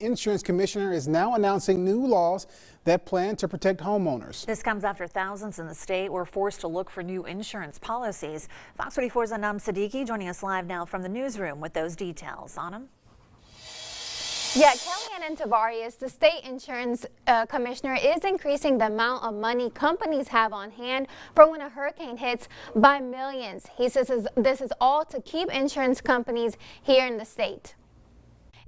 Insurance commissioner is now announcing new laws that plan to protect homeowners. This comes after thousands in the state were forced to look for new insurance policies. Fox 44's Anam Siddiqui joining us live now from the newsroom with those details. Anam? Yeah, Kellyanne Tavares, the state insurance commissioner, is increasing the amount of money companies have on hand for when a hurricane hits by millions. He says this is all to keep insurance companies here in the state.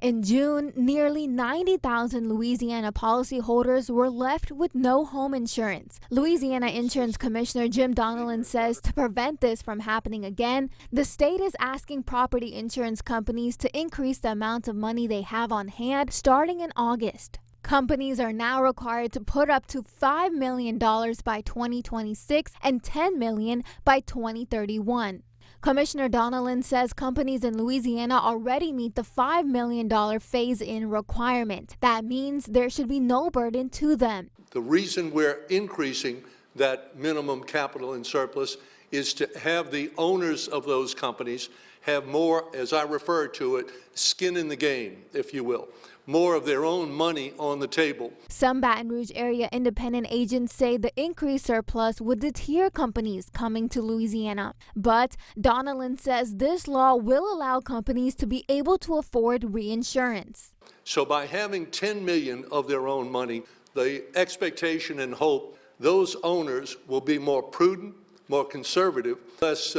In June, nearly 90,000 Louisiana policyholders were left with no home insurance. Louisiana Insurance Commissioner Jim Donelon says to prevent this from happening again, the state is asking property insurance companies to increase the amount of money they have on hand starting in August. Companies are now required to put up to $5 million by 2026 and $10 million by 2031. Commissioner Donelon says companies in Louisiana already meet the $5 million phase-in requirement. That means there should be no burden to them. The reason we're increasing that minimum capital and surplus is to have the owners of those companies have more, as I refer to it, skin in the game, if you will. More of their own money on the table. Some Baton Rouge area independent agents say the increased surplus would deter companies coming to Louisiana. But Donelon says this law will allow companies to be able to afford reinsurance. So by having $10 million of their own money, the expectation and hope those owners will be more prudent, more conservative, less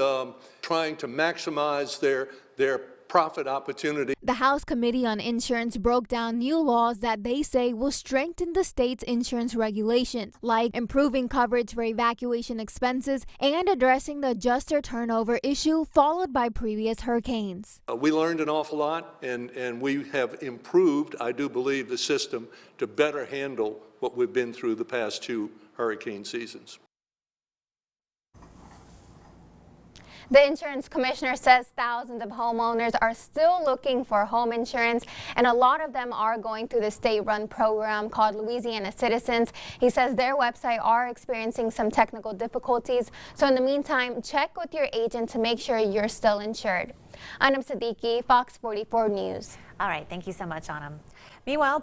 trying to maximize their profit opportunity. The House Committee on Insurance broke down new laws that they say will strengthen the state's insurance regulations, like improving coverage for evacuation expenses and addressing the adjuster turnover issue followed by previous hurricanes. We learned an awful lot, and we have improved, I do believe, the system to better handle what we've been through the past two hurricane seasons. The insurance commissioner says thousands of homeowners are still looking for home insurance, and a lot of them are going through the state-run program called Louisiana Citizens. He says their website are experiencing some technical difficulties, so in the meantime, check with your agent to make sure you're still insured. Anam Siddiqui, Fox 44 News. All right, thank you so much, Anam. Meanwhile,